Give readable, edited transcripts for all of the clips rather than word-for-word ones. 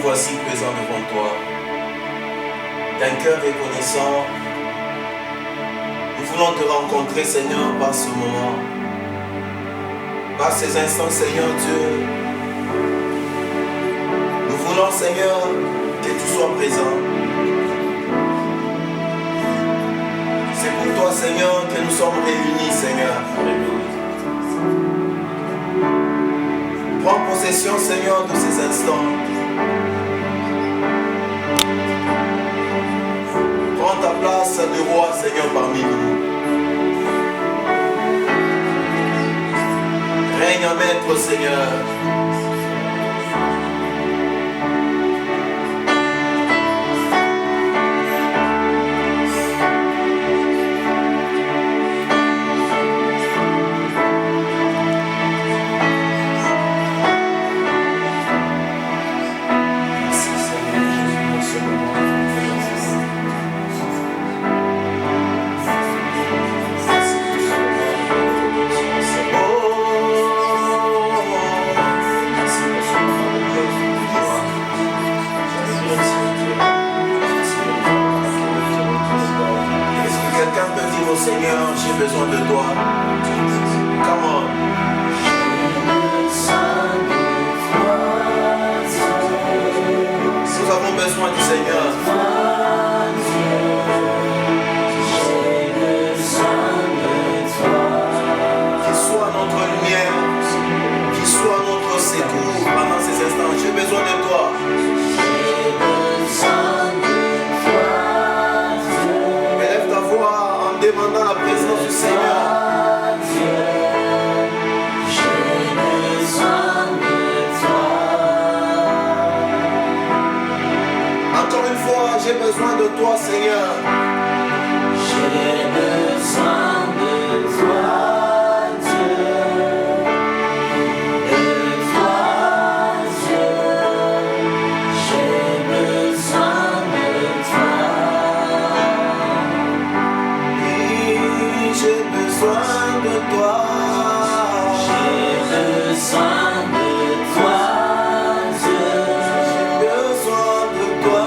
voici présents devant toi. D'un cœur reconnaissant, nous voulons te rencontrer, Seigneur, par ce moment. Par ces instants, Seigneur Dieu. Nous voulons, Seigneur, que tu sois présent. C'est pour toi, Seigneur, que nous sommes réunis, Seigneur. Prends possession, Seigneur, de ces instants. Prends ta place de roi, Seigneur, parmi nous. Règne en maître, Seigneur. Seigneur, j'ai besoin de toi. Come on. Nous avons besoin du Seigneur. Qu'il soit notre lumière, qu'il soit notre secours pendant ces instants. J'ai besoin de toi. Élève ta voix en demandant la présence du Seigneur. Encore une fois, j'ai besoin de toi, Seigneur. J'ai besoin de toi, Dieu. De toi, Dieu. J'ai besoin de toi. Oui, j'ai besoin de toi. J'ai besoin de toi, Dieu. J'ai besoin de toi.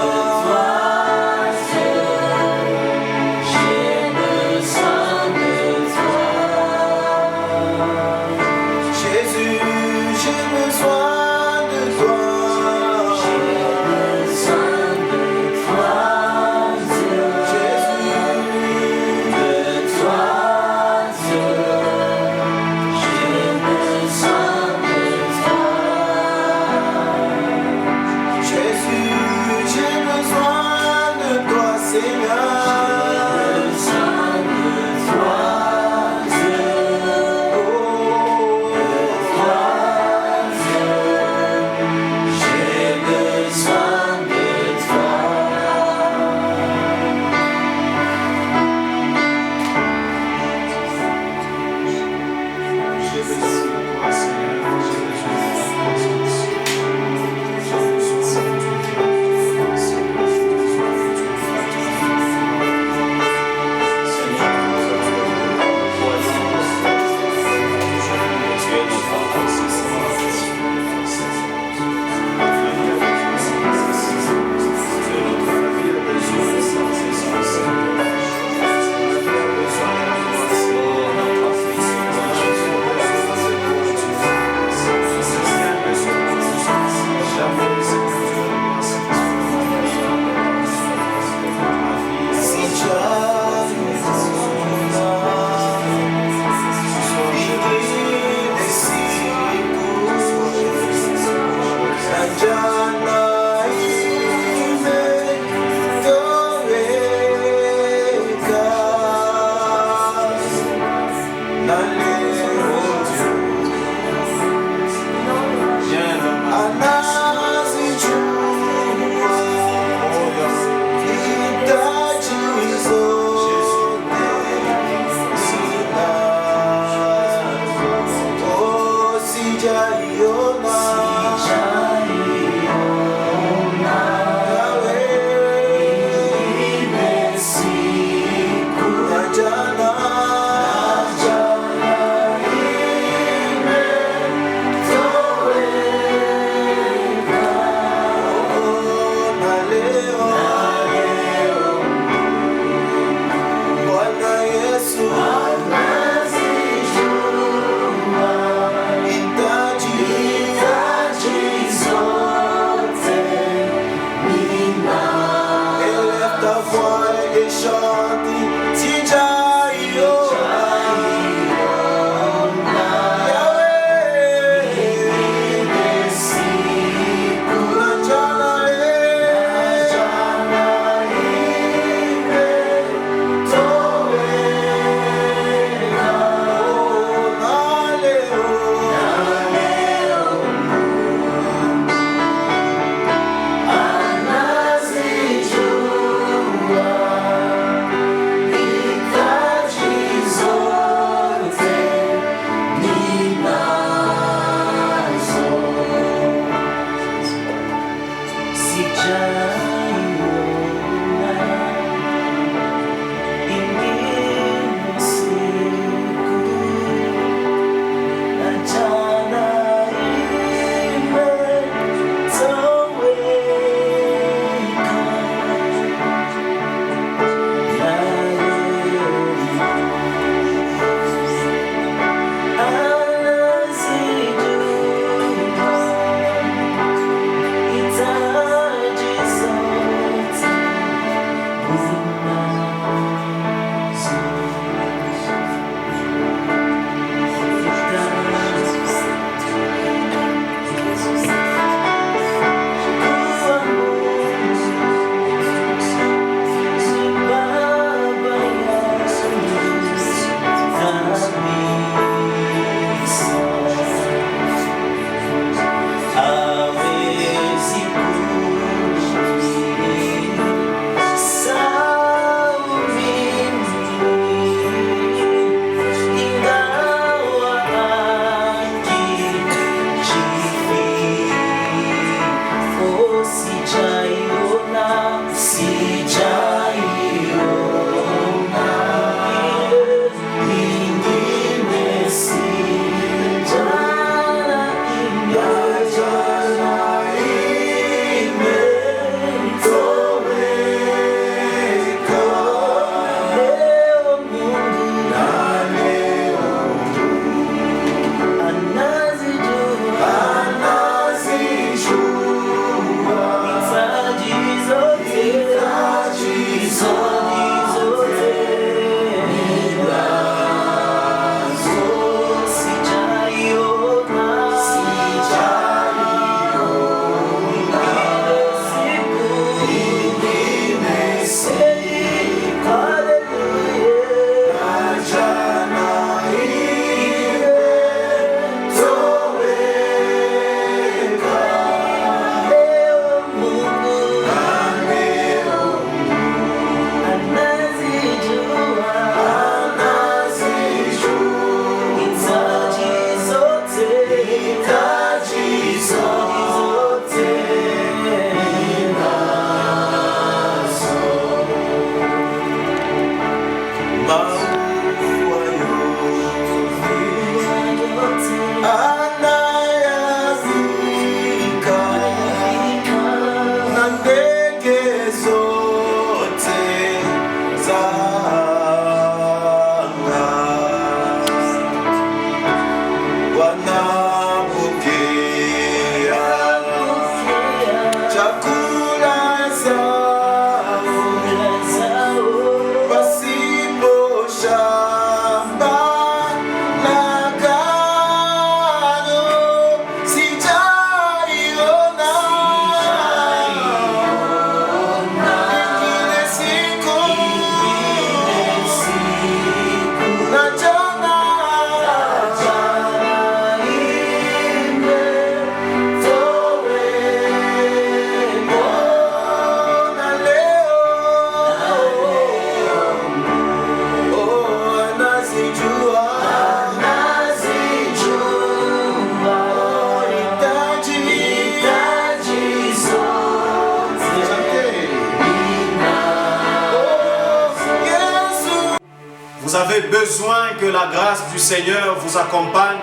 Vous avez besoin que la grâce du Seigneur vous accompagne.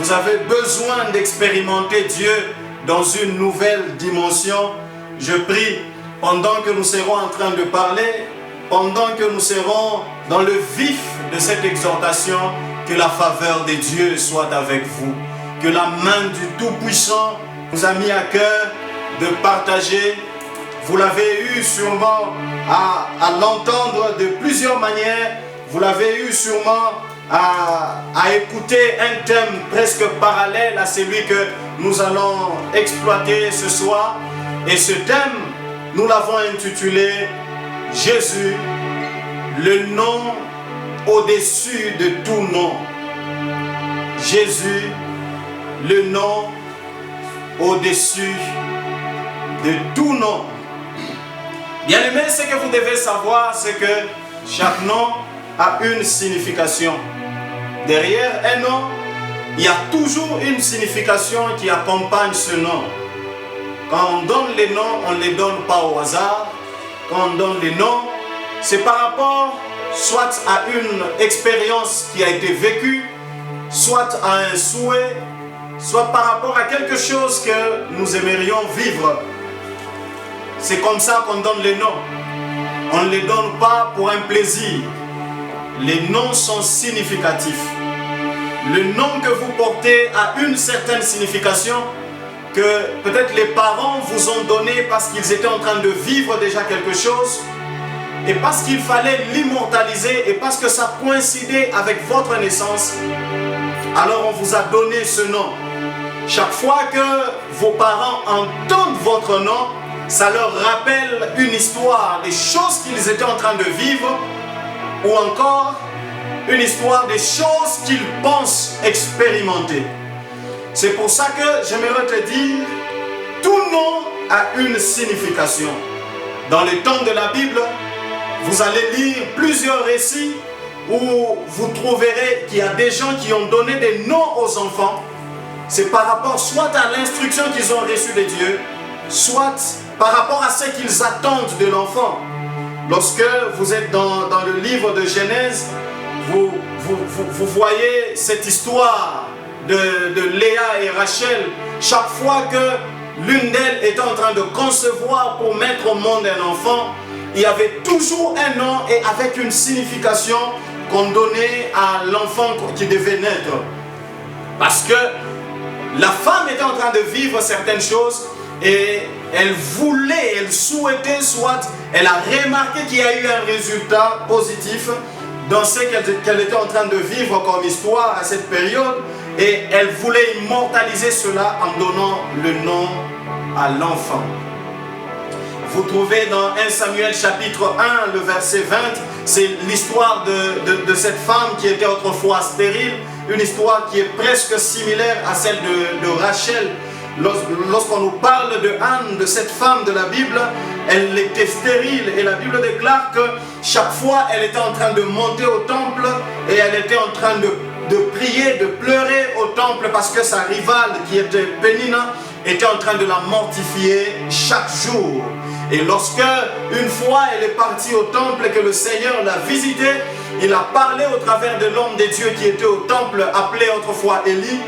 Vous avez besoin d'expérimenter Dieu dans une nouvelle dimension. Je prie, pendant que nous serons en train de parler, pendant que nous serons dans le vif de cette exhortation, que la faveur de Dieu soit avec vous. Que la main du Tout-Puissant nous a mis à cœur de partager vous l'avez eu sûrement à l'entendre de plusieurs manières. Vous l'avez eu sûrement à écouter un thème presque parallèle à celui que nous allons exploiter ce soir. Et ce thème, nous l'avons intitulé « Jésus, le nom au-dessus de tout nom ». Jésus, le nom au-dessus de tout nom. Bien aimé, ce que vous devez savoir, c'est que chaque nom a une signification. Derrière un nom, il y a toujours une signification qui accompagne ce nom. Quand on donne les noms, on ne les donne pas au hasard. Quand on donne les noms, c'est par rapport soit à une expérience qui a été vécue, soit à un souhait, soit par rapport à quelque chose que nous aimerions vivre. C'est comme ça qu'on donne les noms. On ne les donne pas pour un plaisir. Les noms sont significatifs. Le nom que vous portez a une certaine signification que peut-être les parents vous ont donné parce qu'ils étaient en train de vivre déjà quelque chose et parce qu'il fallait l'immortaliser et parce que ça coïncidait avec votre naissance. Alors on vous a donné ce nom. Chaque fois que vos parents entendent votre nom, ça leur rappelle une histoire, des choses qu'ils étaient en train de vivre, ou encore une histoire des choses qu'ils pensent expérimenter. C'est pour ça que j'aimerais te dire, tout nom a une signification. Dans les temps de la Bible, vous allez lire plusieurs récits où vous trouverez qu'il y a des gens qui ont donné des noms aux enfants. C'est par rapport soit à l'instruction qu'ils ont reçue de Dieu, soit par rapport à ce qu'ils attendent de l'enfant. Lorsque vous êtes dans le livre de Genèse, vous voyez cette histoire de Léa et Rachel. Chaque fois que l'une d'elles était en train de concevoir pour mettre au monde un enfant, il y avait toujours un nom et avec une signification qu'on donnait à l'enfant qui devait naître. Parce que la femme était en train de vivre certaines choses et elle voulait, elle souhaitait, soit elle a remarqué qu'il y a eu un résultat positif dans ce qu'elle était en train de vivre comme histoire à cette période, et elle voulait immortaliser cela en donnant le nom à l'enfant. Vous trouvez dans 1 Samuel chapitre 1, le verset 20, c'est l'histoire de cette femme qui était autrefois stérile, une histoire qui est presque similaire à celle de Rachel. Lorsqu'on nous parle de Anne, de cette femme de la Bible, elle était stérile et la Bible déclare que chaque fois elle était en train de monter au temple et elle était en train de prier, de pleurer au temple parce que sa rivale qui était Pénina était en train de la mortifier chaque jour. Et lorsque une fois elle est partie au temple et que le Seigneur l'a visitée, il a parlé au travers de l'homme de Dieu qui était au temple appelé autrefois Élie.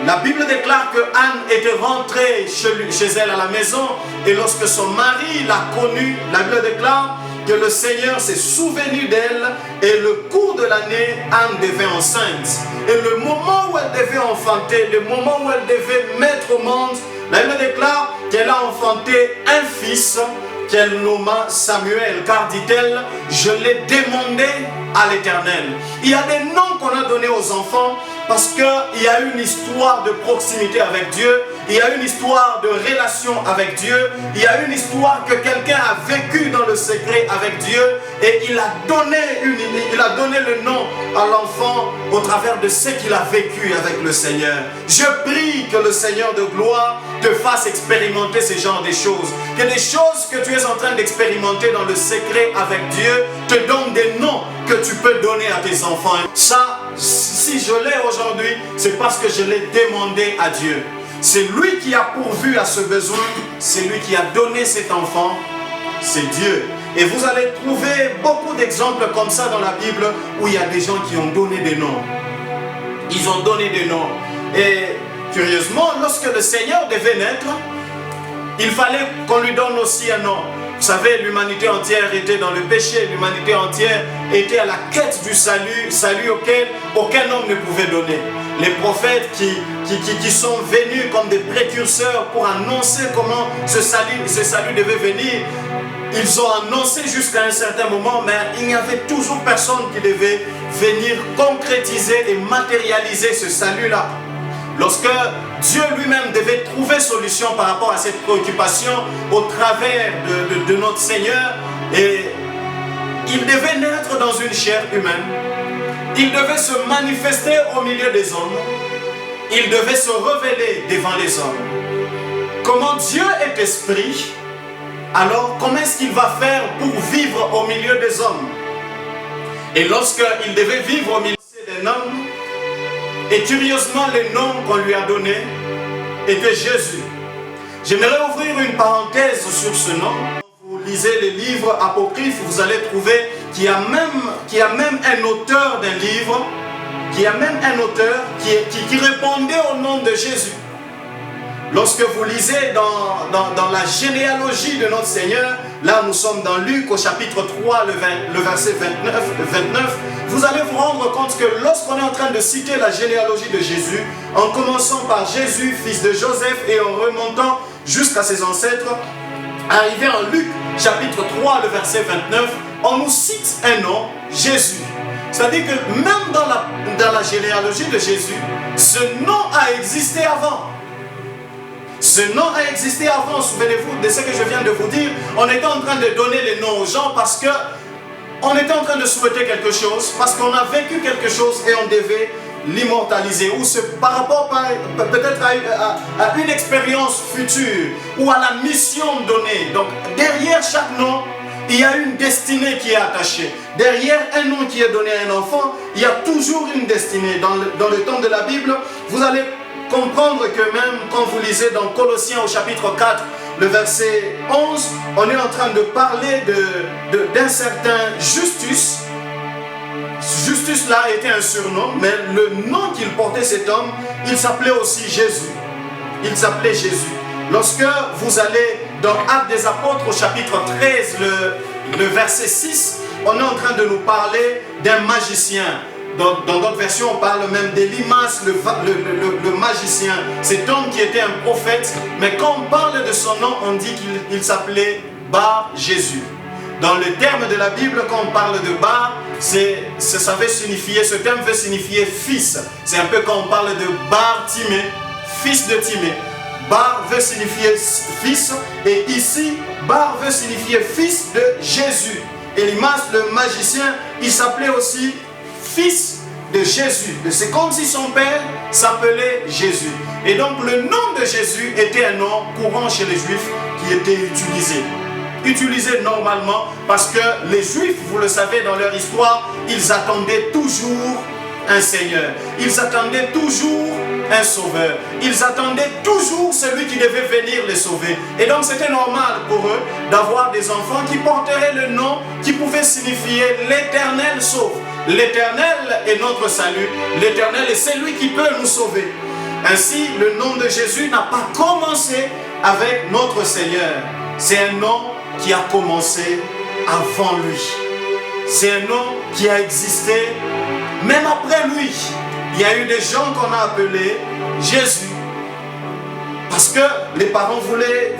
La Bible déclare que Anne était rentrée chez elle à la maison et lorsque son mari l'a connue, la Bible déclare que le Seigneur s'est souvenu d'elle et le cours de l'année, Anne devint enceinte. Et le moment où elle devait enfanter, le moment où elle devait mettre au monde, la Bible déclare qu'elle a enfanté un fils qu'elle nomma Samuel, car dit-elle, je l'ai demandé à l'Éternel. Il y a des noms qu'on a donnés aux enfants parce qu'il y a une histoire de proximité avec Dieu, il y a une histoire de relation avec Dieu, il y a une histoire que quelqu'un a vécu dans le secret avec Dieu et il a donné le nom à l'enfant au travers de ce qu'il a vécu avec le Seigneur. Je prie que le Seigneur de gloire te fasse expérimenter ce genre de choses, que des choses que tu es en train d'expérimenter dans le secret avec Dieu te donnent des noms que tu peux donner à tes enfants. Ça, si je l'ai aujourd'hui, c'est parce que je l'ai demandé à Dieu. C'est lui qui a pourvu à ce besoin, c'est lui qui a donné cet enfant, c'est Dieu. Et vous allez trouver beaucoup d'exemples comme ça dans la Bible où il y a des gens qui ont donné des noms. Ils ont donné des noms. Et curieusement, lorsque le Seigneur devait naître, il fallait qu'on lui donne aussi un nom. Vous savez, l'humanité entière était dans le péché, l'humanité entière était à la quête du salut auquel aucun homme ne pouvait donner. Les prophètes qui sont venus comme des précurseurs pour annoncer comment ce salut devait venir, ils ont annoncé jusqu'à un certain moment, mais il n'y avait toujours personne qui devait venir concrétiser et matérialiser ce salut-là. Lorsque Dieu lui-même devait trouver solution par rapport à cette préoccupation au travers de notre Seigneur, et il devait naître dans une chair humaine, il devait se manifester au milieu des hommes, il devait se révéler devant les hommes. Comment Dieu est esprit, alors comment est-ce qu'il va faire pour vivre au milieu des hommes? Et lorsqu'il devait vivre au milieu des hommes, et curieusement, le nom qu'on lui a donné était Jésus. J'aimerais ouvrir une parenthèse sur ce nom. Vous lisez les livres apocryphes, vous allez trouver qu'il y a même un auteur d'un livre, qui répondait au nom de Jésus. Lorsque vous lisez dans la généalogie de notre Seigneur, là nous sommes dans Luc au chapitre 3, le verset 29, vous allez vous rendre compte que lorsqu'on est en train de citer la généalogie de Jésus, en commençant par Jésus, fils de Joseph, et en remontant jusqu'à ses ancêtres, arrivé en Luc chapitre 3, le verset 29, on nous cite un nom, Jésus. C'est-à-dire que même dans la généalogie de Jésus, ce nom a existé avant. Ce nom a existé avant, souvenez-vous de ce que je viens de vous dire. On était en train de donner les noms aux gens parce que on était en train de souhaiter quelque chose, parce qu'on a vécu quelque chose et on devait l'immortaliser, ou par rapport peut-être à une expérience future, ou à la mission donnée. Donc derrière chaque nom, il y a une destinée qui est attachée. Derrière un nom qui est donné à un enfant, il y a toujours une destinée. Dans le temps de la Bible, vous allez comprendre que même quand vous lisez dans Colossiens au chapitre 4, le verset 11, on est en train de parler d'un certain Justus. Justus là était un surnom, mais le nom qu'il portait cet homme, il s'appelait aussi Jésus. Il s'appelait Jésus. Lorsque vous allez dans Actes des Apôtres au chapitre 13, le verset 6, on est en train de nous parler d'un magicien. Dans d'autres versions, on parle même d'Élimas, le magicien. Cet homme qui était un prophète, mais quand on parle de son nom, on dit qu'il s'appelait Bar Jésus. Dans le terme de la Bible, quand on parle de Bar, ça veut signifier, ce terme veut signifier fils. C'est un peu quand on parle de Bar Timée, fils de Timée. Bar veut signifier fils, et ici, Bar veut signifier fils de Jésus. Élimas, le magicien, il s'appelait aussi fils de Jésus. C'est comme si son père s'appelait Jésus. Et donc le nom de Jésus était un nom courant chez les Juifs qui était utilisé normalement parce que les Juifs, vous le savez dans leur histoire, ils attendaient toujours un Seigneur. Ils attendaient toujours un sauveur. Ils attendaient toujours celui qui devait venir les sauver. Et donc c'était normal pour eux d'avoir des enfants qui porteraient le nom qui pouvait signifier l'Éternel sauve. L'Éternel est notre salut. L'Éternel est celui qui peut nous sauver. Ainsi, le nom de Jésus n'a pas commencé avec notre Seigneur. C'est un nom qui a commencé avant lui. C'est un nom qui a existé même après lui. Il y a eu des gens qu'on a appelés Jésus. Parce que les parents voulaient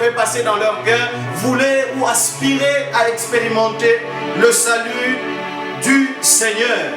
repasser dans leur cœur, voulaient ou aspirer à expérimenter le salut du Seigneur.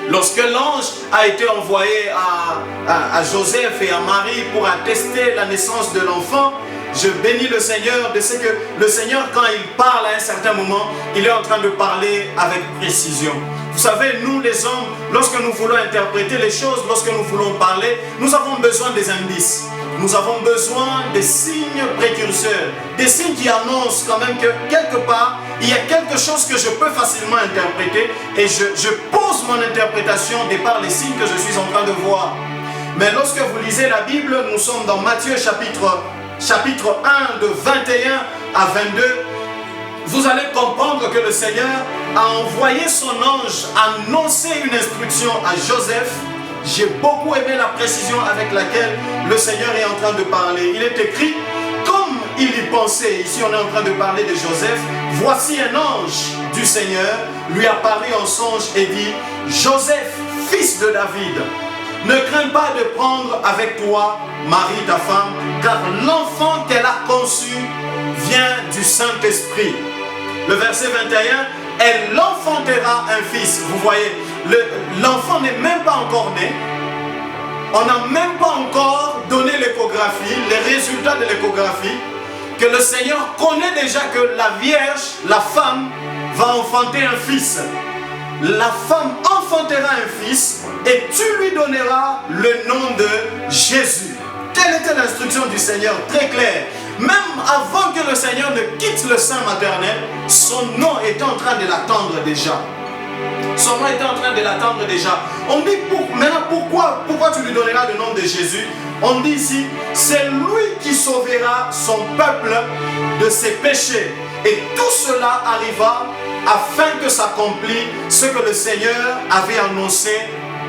Lorsque l'ange a été envoyé à Joseph et à Marie pour attester la naissance de l'enfant, je bénis le Seigneur de ce que le Seigneur, quand il parle à un certain moment, il est en train de parler avec précision. Vous savez, nous les hommes, lorsque nous voulons interpréter les choses, lorsque nous voulons parler, nous avons besoin des indices. Nous avons besoin des signes précurseurs, des signes qui annoncent quand même que quelque part, il y a quelque chose que je peux facilement interpréter et je pose mon interprétation de par les signes que je suis en train de voir. Mais lorsque vous lisez la Bible, nous sommes dans Matthieu chapitre 1 de 21 à 22, vous allez comprendre que le Seigneur a envoyé son ange annoncer une instruction à Joseph. J'ai beaucoup aimé la précision avec laquelle le Seigneur est en train de parler. Il est écrit: quand il y pensait, ici on est en train de parler de Joseph, voici un ange du Seigneur lui apparut en songe et dit, Joseph, fils de David, ne crains pas de prendre avec toi Marie ta femme, car l'enfant qu'elle a conçu vient du Saint-Esprit. Le verset 21, elle enfantera un fils. Vous voyez, l'enfant n'est même pas encore né. On n'a même pas encore donné l'échographie, les résultats de l'échographie, que le Seigneur connaît déjà que la Vierge, la femme, va enfanter un fils. La femme enfantera un fils et tu lui donneras le nom de Jésus. Quelle était l'instruction du Seigneur? Très claire. Même avant que le Seigneur ne quitte le sein maternel, son nom était en train de l'attendre déjà. Son nom était en train de l'attendre déjà. On dit, maintenant pourquoi tu lui donneras le nom de Jésus? On dit ici, c'est lui qui sauvera son peuple de ses péchés. Et tout cela arriva afin que s'accomplisse ce que le Seigneur avait annoncé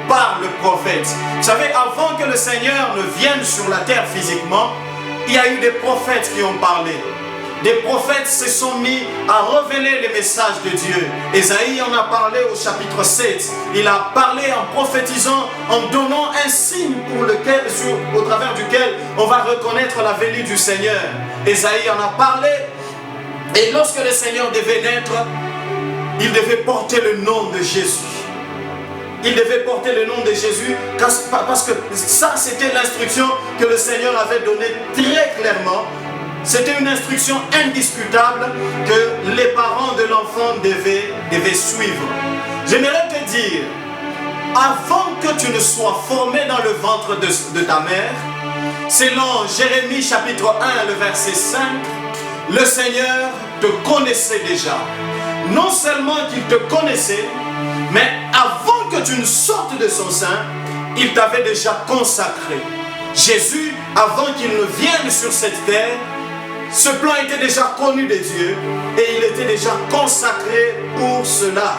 par le prophète. Vous savez, avant que le Seigneur ne vienne sur la terre physiquement, il y a eu des prophètes qui ont parlé. Des prophètes se sont mis à révéler les messages de Dieu. Ésaïe en a parlé au chapitre 7. Il a parlé en prophétisant, en donnant un signe au travers duquel on va reconnaître la venue du Seigneur. Ésaïe en a parlé. Et lorsque le Seigneur devait naître, il devait porter le nom de Jésus. Il devait porter le nom de Jésus parce que ça, c'était l'instruction que le Seigneur avait donnée très clairement. C'était une instruction indiscutable que les parents de l'enfant devaient suivre. J'aimerais te dire, avant que tu ne sois formé dans le ventre de ta mère, selon Jérémie chapitre 1, le verset 5, le Seigneur te connaissait déjà. Non seulement qu'il te connaissait, mais avant que tu ne sortes de son sein, il t'avait déjà consacré. Jésus, avant qu'il ne vienne sur cette terre, ce plan était déjà connu des dieux et il était déjà consacré pour cela.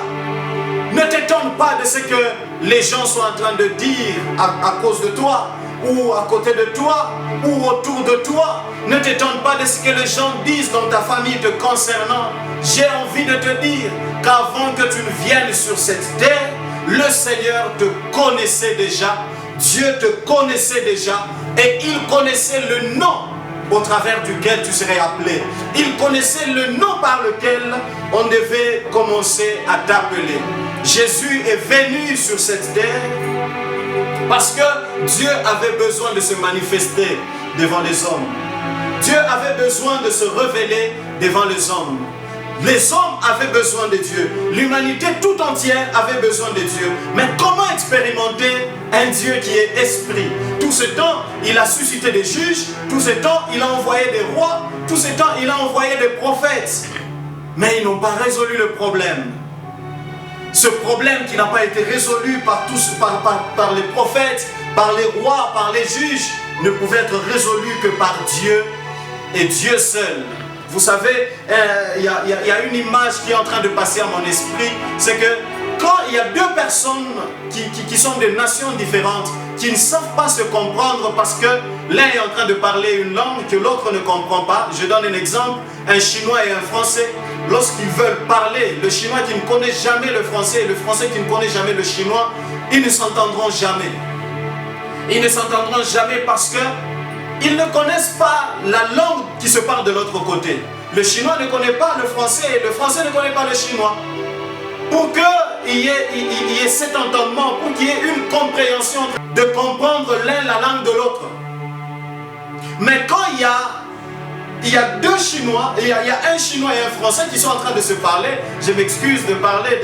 Ne t'étonne pas de ce que les gens sont en train de dire à cause de toi, ou à côté de toi, ou autour de toi. Ne t'étonne pas de ce que les gens disent dans ta famille te concernant. J'ai envie de te dire qu'avant que tu ne viennes sur cette terre, le Seigneur te connaissait déjà, Dieu te connaissait déjà, et il connaissait le nom au travers duquel tu serais appelé. Il connaissait le nom par lequel on devait commencer à t'appeler. Jésus est venu sur cette terre parce que Dieu avait besoin de se manifester devant les hommes. Dieu avait besoin de se révéler devant les hommes. Les hommes avaient besoin de Dieu. L'humanité tout entière avait besoin de Dieu. Mais comment expérimenter un Dieu qui est esprit? Tout ce temps, il a suscité des juges. Tout ce temps, il a envoyé des rois. Tout ce temps, il a envoyé des prophètes. Mais ils n'ont pas résolu le problème. Ce problème qui n'a pas été résolu par les prophètes, par les rois, par les juges, ne pouvait être résolu que par Dieu et Dieu seul. Vous savez, il y a une image qui est en train de passer à mon esprit, c'est que quand il y a deux personnes qui sont de nations différentes, qui ne savent pas se comprendre parce que l'un est en train de parler une langue que l'autre ne comprend pas. Je donne un exemple, un Chinois et un Français, lorsqu'ils veulent parler, le Chinois qui ne connaît jamais le Français et le Français qui ne connaît jamais le Chinois, ils ne s'entendront jamais. Ils ne s'entendront jamais parce que ils ne connaissent pas la langue qui se parle de l'autre côté. Le Chinois ne connaît pas le Français et le Français ne connaît pas le Chinois. Pour qu'il y ait cet entendement, pour qu'il y ait une compréhension, de comprendre l'un la langue de l'autre. Mais quand il y a deux Chinois, il y a un Chinois et un Français qui sont en train de se parler, je m'excuse de parler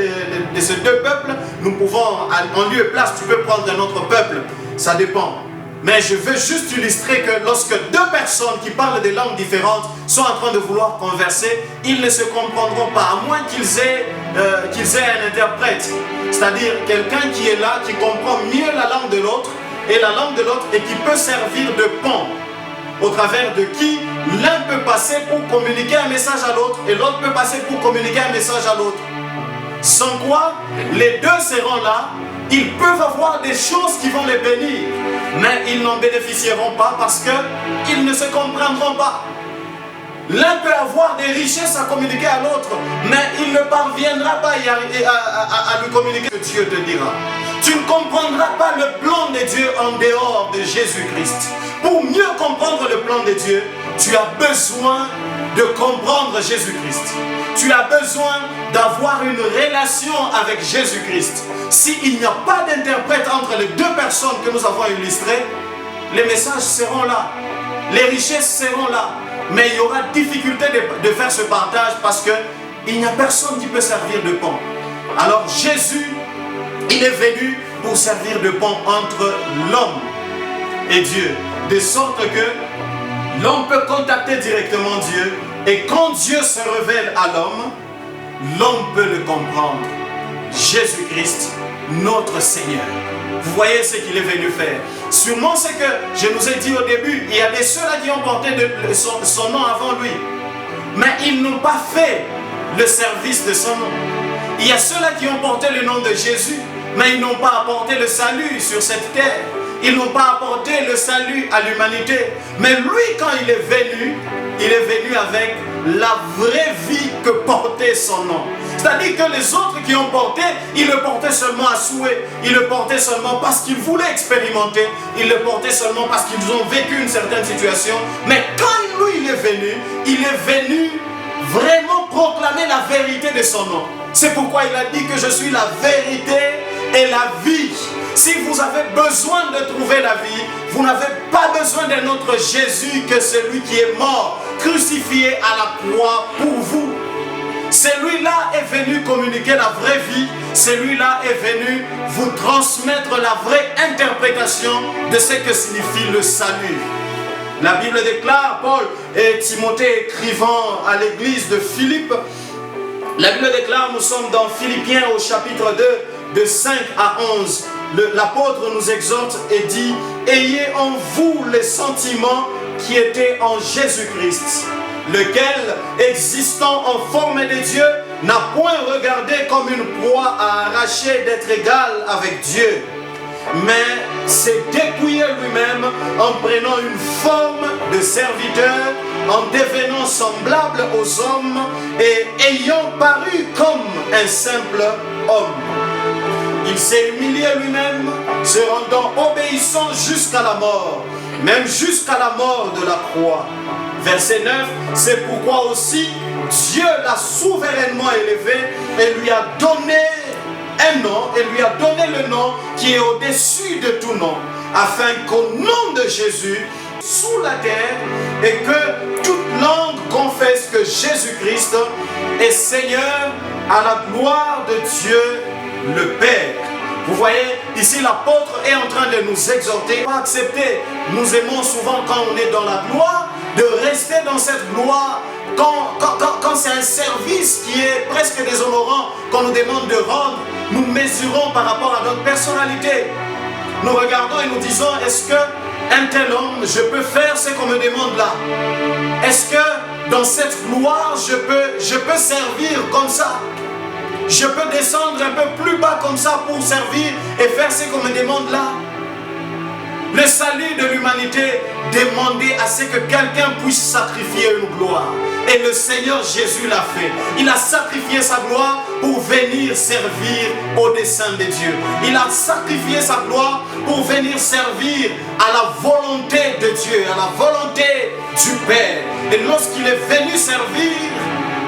de ces deux peuples, nous pouvons, en lieu et place, tu peux prendre un autre peuple, ça dépend. Mais je veux juste illustrer que lorsque deux personnes qui parlent des langues différentes sont en train de vouloir converser, ils ne se comprendront pas, à moins qu'ils aient un interprète. C'est-à-dire quelqu'un qui est là, qui comprend mieux la langue de l'autre et la langue de l'autre et qui peut servir de pont, au travers de qui l'un peut passer pour communiquer un message à l'autre et l'autre peut passer pour communiquer un message à l'autre. Sans quoi, les deux seront là. Ils peuvent avoir des choses qui vont les bénir, mais ils n'en bénéficieront pas parce qu'ils ne se comprendront pas. L'un peut avoir des richesses à communiquer à l'autre, mais il ne parviendra pas à lui communiquer ce que Dieu te dira. Tu ne comprendras pas le plan de Dieu en dehors de Jésus-Christ. Pour mieux comprendre le plan de Dieu, tu as besoin de comprendre Jésus-Christ. Tu as besoin d'avoir une relation avec Jésus-Christ. S'il n'y a pas d'interprète entre les deux personnes que nous avons illustrées, les messages seront là, les richesses seront là, mais il y aura difficulté de faire ce partage parce qu'il n'y a personne qui peut servir de pont. Alors Jésus, il est venu pour servir de pont entre l'homme et Dieu, de sorte que l'homme peut contacter directement Dieu, et quand Dieu se révèle à l'homme peut le comprendre. Jésus-Christ, notre Seigneur. Vous voyez ce qu'il est venu faire. Sûrement ce que je nous ai dit au début, il y a des ceux-là qui ont porté son nom avant lui, mais ils n'ont pas fait le service de son nom. Il y a ceux-là qui ont porté le nom de Jésus, mais ils n'ont pas apporté le salut sur cette terre. Ils n'ont pas apporté le salut à l'humanité. Mais lui, quand il est venu avec la vraie vie que portait son nom. C'est-à-dire que les autres qui ont porté, ils le portaient seulement à souhait. Ils le portaient seulement parce qu'ils voulaient expérimenter. Ils le portaient seulement parce qu'ils ont vécu une certaine situation. Mais quand lui, il est venu vraiment proclamer la vérité de son nom. C'est pourquoi il a dit que je suis la vérité et la vie. Si vous avez besoin de trouver la vie, vous n'avez pas besoin d'un autre Jésus que celui qui est mort, crucifié à la croix pour vous. Celui-là est venu communiquer la vraie vie. Celui-là est venu vous transmettre la vraie interprétation de ce que signifie le salut. La Bible déclare, Paul et Timothée écrivant à l'église de Philippe, la Bible déclare, nous sommes dans Philippiens au chapitre 2, de 5 à 11. L'apôtre nous exhorte et dit, ayez en vous les sentiments qui étaient en Jésus-Christ, lequel, existant en forme de Dieu, n'a point regardé comme une proie à arracher d'être égal avec Dieu, mais s'est dépouillé lui-même en prenant une forme de serviteur, en devenant semblable aux hommes et ayant paru comme un simple homme. Il s'est humilié lui-même, se rendant obéissant jusqu'à la mort, même jusqu'à la mort de la croix. Verset 9, c'est pourquoi aussi Dieu l'a souverainement élevé et lui a donné un nom, et lui a donné le nom qui est au-dessus de tout nom, afin qu'au nom de Jésus, sous la terre, et que toute langue confesse que Jésus-Christ est Seigneur à la gloire de Dieu le Père. Vous voyez, ici l'apôtre est en train de nous exhorter à accepter. Nous aimons souvent quand on est dans la gloire, de rester dans cette gloire. Quand c'est un service qui est presque déshonorant, qu'on nous demande de rendre, nous mesurons par rapport à notre personnalité. Nous regardons et nous disons, est-ce qu'un tel homme, je peux faire ce qu'on me demande là? Est-ce que dans cette gloire, je peux servir comme ça? Je peux descendre un peu plus bas comme ça pour servir et faire ce qu'on me demande là? Le salut de l'humanité demandait à ce que quelqu'un puisse sacrifier une gloire. Et le Seigneur Jésus l'a fait. Il a sacrifié sa gloire pour venir servir au dessein de Dieu. Il a sacrifié sa gloire pour venir servir à la volonté de Dieu, à la volonté du Père. Et lorsqu'il est venu servir,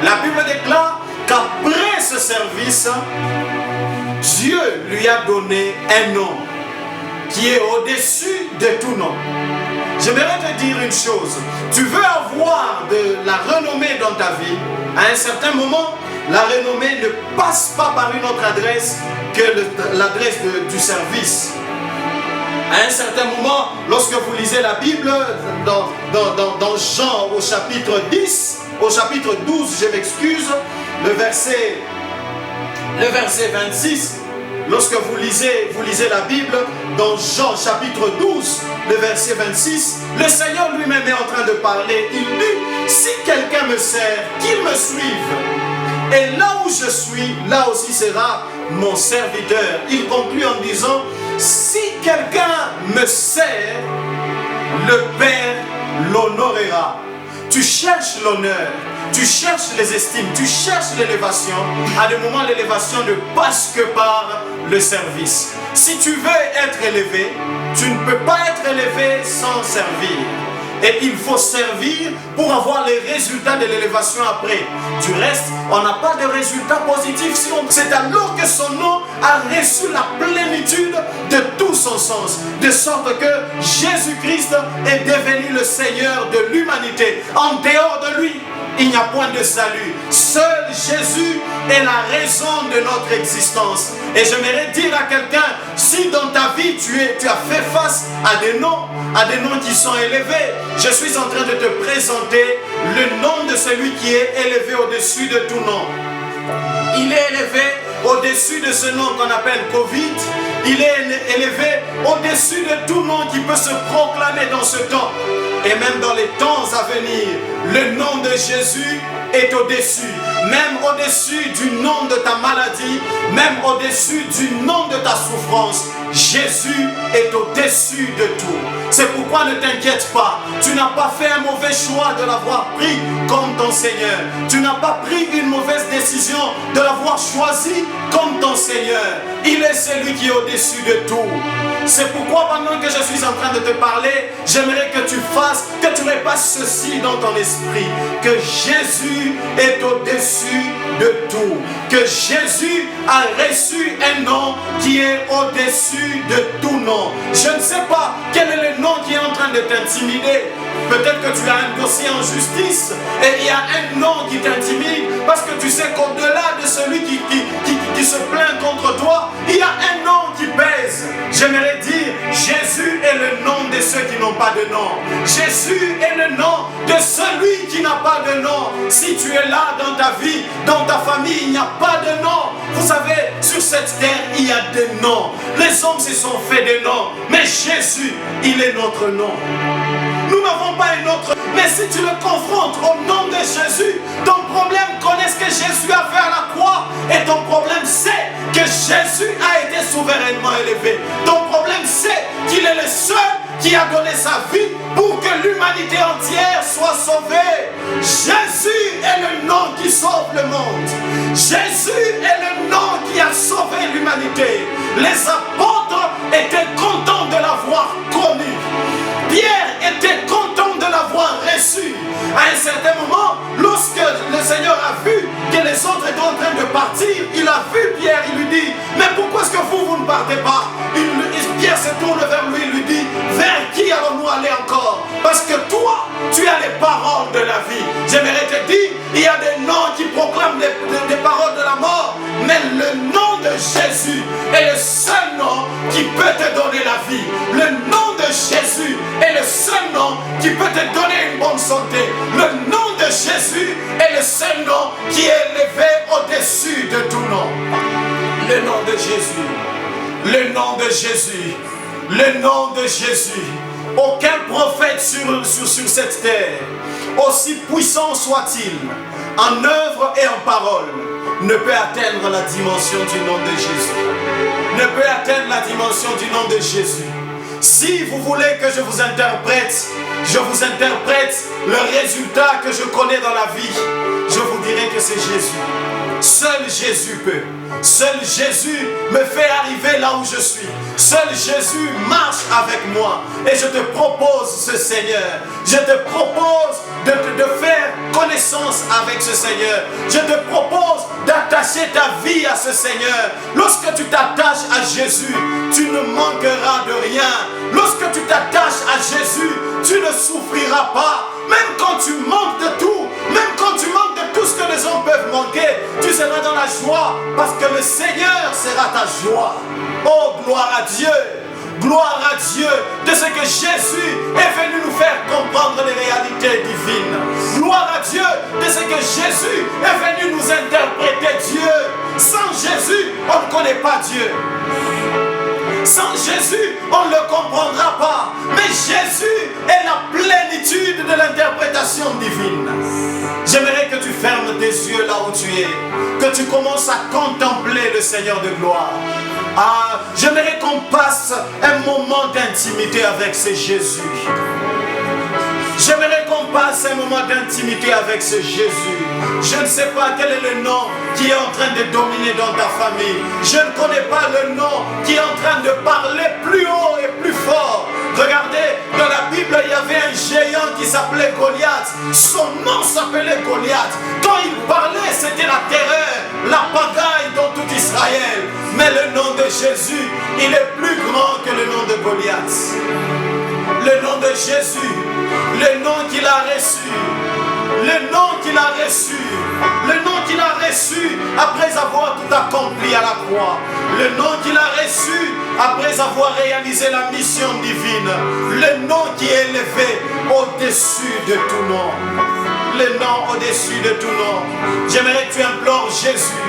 la Bible déclare qu'après ce service, Dieu lui a donné un nom qui est au-dessus de tout nom. J'aimerais te dire une chose. Tu veux avoir de la renommée dans ta vie, à un certain moment, la renommée ne passe pas par une autre adresse que l'adresse du service. À un certain moment, lorsque vous lisez la Bible, dans Jean au chapitre 10, au chapitre 12, je m'excuse, le verset 26, lorsque vous lisez la Bible, dans Jean chapitre 12, le verset 26, le Seigneur lui-même est en train de parler. Il dit, si quelqu'un me sert, qu'il me suive. Et là où je suis, là aussi sera mon serviteur. Il conclut en disant, si quelqu'un me sert, le Père l'honorera. tu cherches l'honneur, tu cherches les estimes, tu cherches l'élévation. À des moments, l'élévation ne passe que par le service. Si tu veux être élevé, tu ne peux pas être élevé sans servir. Et il faut servir pour avoir les résultats de l'élévation après. Du reste, on n'a pas de résultats positifs. C'est alors que son nom a reçu la plénitude de tout son sens. De sorte que Jésus-Christ est devenu le Seigneur de l'humanité. En dehors de lui, il n'y a point de salut. Seul Jésus est la raison de notre existence. Et j'aimerais dire à quelqu'un, si dans ta vie tu as fait face à des noms qui sont élevés, je suis en train de te présenter le nom de celui qui est élevé au-dessus de tout nom. Il est élevé au-dessus de ce nom qu'on appelle Covid. Il est élevé au-dessus de tout nom qui peut se proclamer dans ce temps. Et même dans les temps à venir, le nom de Jésus est au-dessus. Même au-dessus du nom de ta maladie, même au-dessus du nom de ta souffrance. Jésus est au-dessus de tout. C'est pourquoi ne t'inquiète pas. Tu n'as pas fait un mauvais choix de l'avoir pris comme ton Seigneur. Tu n'as pas pris une mauvaise décision de l'avoir choisi comme ton Seigneur. Il est celui qui est au-dessus de tout. C'est pourquoi pendant que je suis en train de te parler, j'aimerais que tu fasses, que tu repasses ceci dans ton esprit. Que Jésus est au-dessus de tout. Que Jésus a reçu un nom qui est au-dessus de tout nom. Je ne sais pas quel est le nom qui est en train de t'intimider. Peut-être que tu as un dossier en justice et il y a un nom qui t'intimide parce que tu sais qu'au-delà de celui qui se plaint contre toi, il y a un nom qui pèse. J'aimerais dire, Jésus est le nom de ceux qui n'ont pas de nom. Jésus est le nom de celui qui n'a pas de nom. Si tu es là dans ta vie, dans ta famille, il n'y a pas de nom. Vous savez, sur cette terre, il y a des noms. Les hommes se sont fait des noms. Mais Jésus, il est notre nom. Nous n'avons pas un autre. Mais si tu le confrontes au nom de Jésus, ton problème, connais ce que Jésus a fait à la croix. Et ton problème, c'est que Jésus a été souverainement élevé. Ton problème, c'est qu'il est le seul qui a donné sa vie pour que l'humanité entière soit sauvée. Jésus est le nom qui sauve le monde. Jésus est le nom qui a sauvé l'humanité. Les apôtres étaient contents de l'avoir connu. Pierre était content de l'avoir reçu. À un certain moment, lorsque le Seigneur a vu que les autres étaient en train de partir, il a vu Pierre, il lui dit, mais pourquoi est-ce que vous ne partez pas? Pierre se tourne vers lui, il lui dit, vers qui allons-nous aller encore? Parce que toi, tu as les paroles de la vie. J'aimerais te dire, il y a des noms qui proclament des paroles de la mort, mais le nom de Jésus est le seul nom qui peut te donner la vie. Le nom de Jésus est le seul nom qui peut te donner une bonne santé. Le nom de Jésus est le seul nom qui est élevé au-dessus de tout nom. Le nom de Jésus. Le nom de Jésus. Le nom de Jésus. Aucun prophète sur cette terre, aussi puissant soit-il, en œuvre et en parole, ne peut atteindre la dimension du nom de Jésus. Ne peut atteindre la dimension du nom de Jésus. Si vous voulez que je vous interprète le résultat que je connais dans la vie, je vous dirai que c'est Jésus. Seul Jésus peut. Seul Jésus me fait arriver là où je suis. Seul Jésus marche avec moi. Et je te propose ce Seigneur. Je te propose de faire connaissance avec ce Seigneur. Je te propose d'attacher ta vie à ce Seigneur. Lorsque tu t'attaches à Jésus, tu ne manqueras de rien. Lorsque tu t'attaches à Jésus, tu ne souffriras pas. Même quand tu manques de tout, même quand tu manques de tout ce que les hommes peuvent manquer, tu seras dans la joie parce que le Seigneur sera ta joie. Oh, gloire à Dieu! Gloire à Dieu de ce que Jésus est venu nous faire comprendre les réalités divines. Gloire à Dieu de ce que Jésus est venu nous interpréter Dieu. Sans Jésus, on ne connaît pas Dieu. Sans Jésus, on ne le comprendra pas. Mais Jésus est la plénitude de l'interprétation divine. J'aimerais que tu fermes tes yeux là où tu es, que tu commences à contempler le Seigneur de gloire. J'aimerais qu'on passe un moment d'intimité avec ce Jésus. J'aimerais qu'on passe un moment d'intimité avec ce Jésus. Je ne sais pas quel est le nom qui est en train de dominer dans ta famille. Je ne connais pas le nom qui est en train de parler plus haut et plus fort. Regardez, dans la Bible, il y avait un géant qui s'appelait Goliath. Son nom s'appelait Goliath. Quand il parlait, c'était la terreur, la pagaille dans tout Israël. Mais le nom de Jésus, il est plus grand que le nom de Goliath. Le nom de Jésus, le nom qu'il a reçu, le nom qu'il a reçu, le nom qu'il a reçu après avoir tout accompli à la croix, le nom qu'il a reçu après avoir réalisé la mission divine, le nom qui est élevé au-dessus de tout nom. Le nom au-dessus de tout nom. J'aimerais que tu implores Jésus.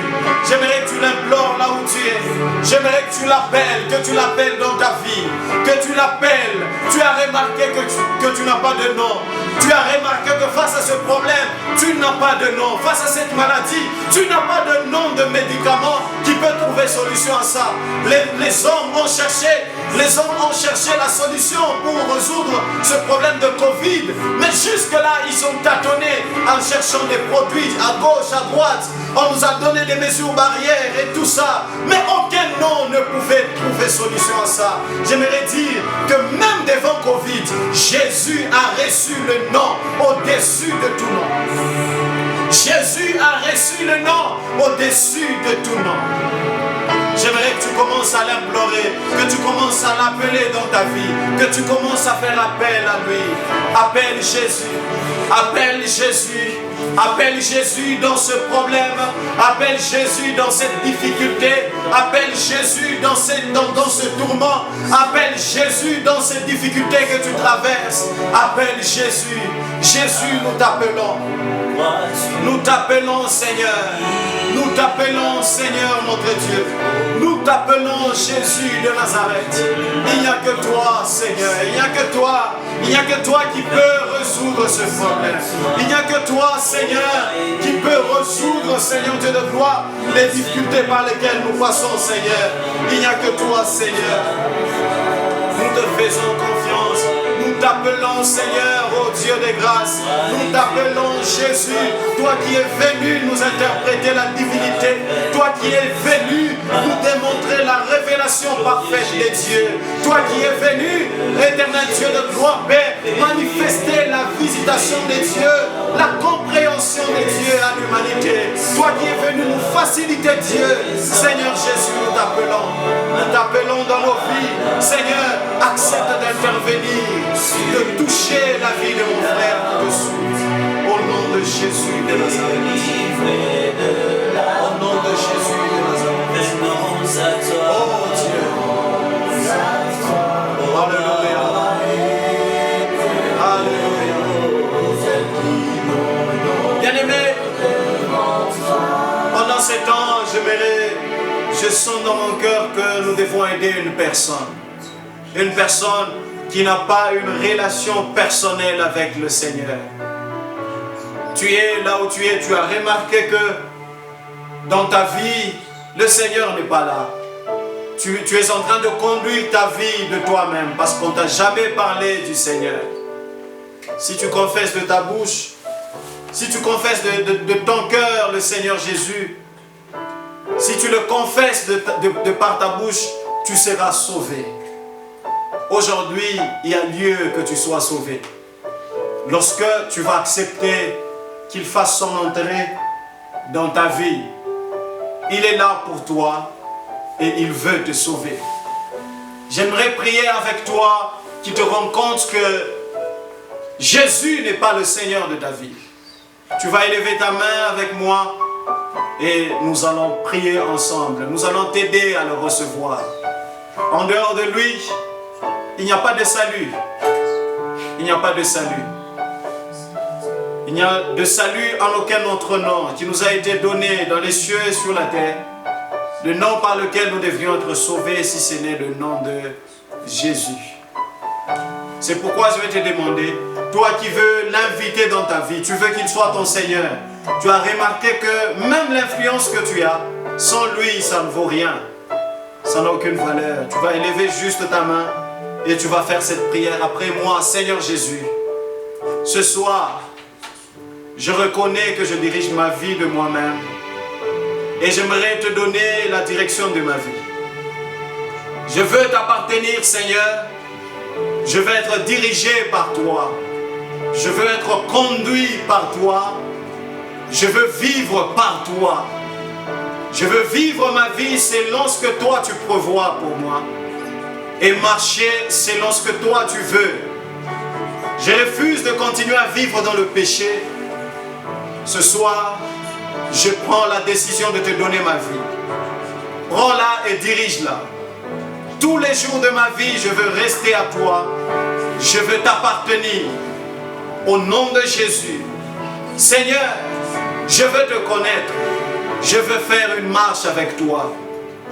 J'aimerais que tu l'implores là où tu es. J'aimerais que tu l'appelles dans ta vie. Que tu l'appelles. Tu as remarqué que tu n'as pas de nom. Tu as remarqué que face à ce problème, tu n'as pas de nom. Face à cette maladie, tu n'as pas de nom de médicament qui peut trouver solution à ça. Les hommes ont cherché la solution pour résoudre ce problème de Covid. Mais jusque-là, ils ont tâtonné en cherchant des produits à gauche, à droite. On nous a donné des mesures barrières et tout ça. Mais aucun nom ne pouvait trouver solution à ça. J'aimerais dire que même devant Covid, Jésus a reçu le nom au-dessus de tout nom. Jésus a reçu le nom au-dessus de tout nom. J'aimerais que tu commences à l'implorer, que tu commences à l'appeler dans ta vie, que tu commences à faire appel à lui. Appelle Jésus, appelle Jésus, appelle Jésus dans ce problème, appelle Jésus dans cette difficulté, appelle Jésus dans ce tourment, appelle Jésus dans cette difficulté que tu traverses, appelle Jésus. Jésus, nous t'appelons. Nous t'appelons Seigneur. Nous t'appelons Seigneur notre Dieu. Nous t'appelons Jésus de Nazareth. Il n'y a que toi Seigneur. Il n'y a que toi. Il n'y a que toi qui peux résoudre ce problème. Il n'y a que toi Seigneur qui peut résoudre, Seigneur Dieu de gloire, les difficultés par lesquelles nous passons Seigneur. Il n'y a que toi Seigneur. Nous te faisons confiance. Nous t'appelons Seigneur, ô Dieu de grâce. Nous t'appelons Jésus, toi qui es venu nous interpréter la divinité, toi qui es venu nous démontrer la révélation parfaite des dieux, toi qui es venu, éternel Dieu de gloire, Père, manifester la visitation des dieux, la compréhension des dieux à l'humanité, toi qui es venu nous faciliter Dieu. Seigneur Jésus, nous t'appelons dans nos vies. Seigneur, accepte d'intervenir, de toucher la vie de mon frère tout de suite. Au nom de Jésus de Nazareth. Au nom de Jésus de Nazareth. Oh Dieu. Alléluia. Alléluia. Bien-aimé, pendant ces temps, je sens dans mon cœur que nous devons aider une personne. Une personne qui n'a pas une relation personnelle avec le Seigneur. Tu es là où tu es, tu as remarqué que dans ta vie, le Seigneur n'est pas là. Tu es en train de conduire ta vie de toi-même parce qu'on ne t'a jamais parlé du Seigneur. Si tu confesses de ta bouche, si tu confesses de ton cœur le Seigneur Jésus, si tu le confesses de par ta bouche, tu seras sauvé. Aujourd'hui, il y a lieu que tu sois sauvé. Lorsque tu vas accepter qu'il fasse son entrée dans ta vie, il est là pour toi et il veut te sauver. J'aimerais prier avec toi qui te rends compte que Jésus n'est pas le Seigneur de ta vie. Tu vas élever ta main avec moi et nous allons prier ensemble. Nous allons t'aider à le recevoir. En dehors de lui, il n'y a pas de salut. Il n'y a pas de salut. Il n'y a de salut en aucun autre nom qui nous a été donné dans les cieux et sur la terre. Le nom par lequel nous devions être sauvés si ce n'est le nom de Jésus. C'est pourquoi je vais te demander, toi qui veux l'inviter dans ta vie, tu veux qu'il soit ton Seigneur. Tu as remarqué que même l'influence que tu as, sans lui, ça ne vaut rien. Ça n'a aucune valeur. Tu vas élever juste ta main et tu vas faire cette prière après moi. Seigneur Jésus, Ce soir, je reconnais que je dirige ma vie de moi-même et j'aimerais te donner la direction de ma vie. Je veux t'appartenir, Seigneur. Je veux être dirigé par toi. Je veux être conduit par toi. Je veux vivre par toi. Je veux vivre ma vie selon ce que toi tu prévois pour moi et marcher selon ce que toi tu veux. Je refuse de continuer à vivre dans le péché. Ce soir, je prends la décision de te donner ma vie. Prends-la et dirige-la. Tous les jours de ma vie, je veux rester à toi. Je veux t'appartenir. Au nom de Jésus. Seigneur, je veux te connaître. Je veux faire une marche avec toi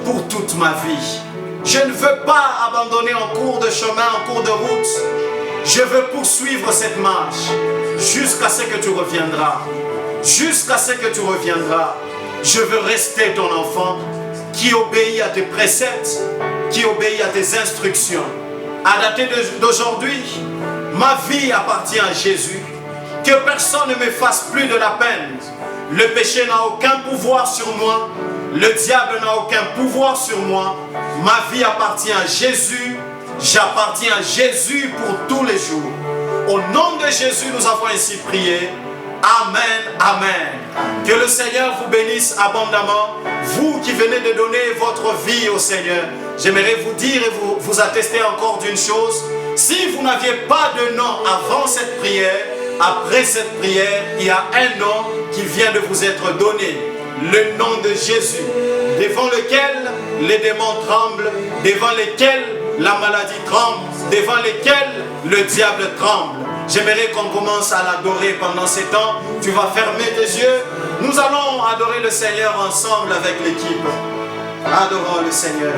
pour toute ma vie. Je ne veux pas abandonner en cours de chemin, en cours de route. Je veux poursuivre cette marche jusqu'à ce que tu reviendras. Jusqu'à ce que tu reviendras. Je veux rester ton enfant qui obéit à tes préceptes, qui obéit à tes instructions. À dater d'aujourd'hui, ma vie appartient à Jésus. Que personne ne me fasse plus de la peine. Le péché n'a aucun pouvoir sur moi. Le diable n'a aucun pouvoir sur moi. Ma vie appartient à Jésus. J'appartiens à Jésus pour tous les jours. Au nom de Jésus, nous avons ainsi prié. Amen, amen. Que le Seigneur vous bénisse abondamment. Vous qui venez de donner votre vie au Seigneur, j'aimerais vous dire et vous attester encore d'une chose. Si vous n'aviez pas de nom avant cette prière, après cette prière, il y a un nom qui vient de vous être donné. Le nom de Jésus, devant lequel les démons tremblent, devant lequel la maladie tremble, devant lequel le diable tremble. J'aimerais qu'on commence à l'adorer pendant ces temps. Tu vas fermer tes yeux. Nous allons adorer le Seigneur ensemble avec l'équipe. Adorons le Seigneur.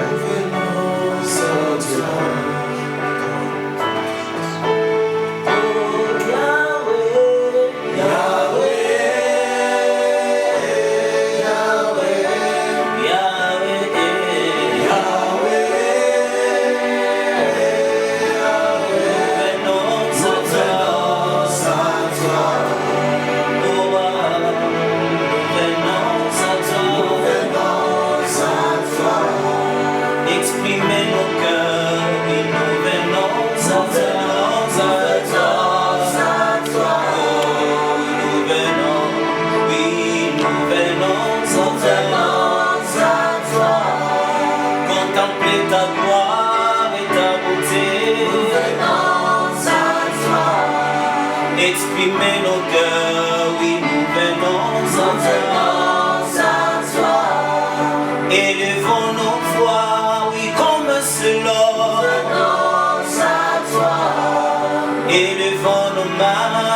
Exprimer nos cœurs, oui, nous venons à toi. Élevons nos voix, oui, comme cela. Élevons nos mains.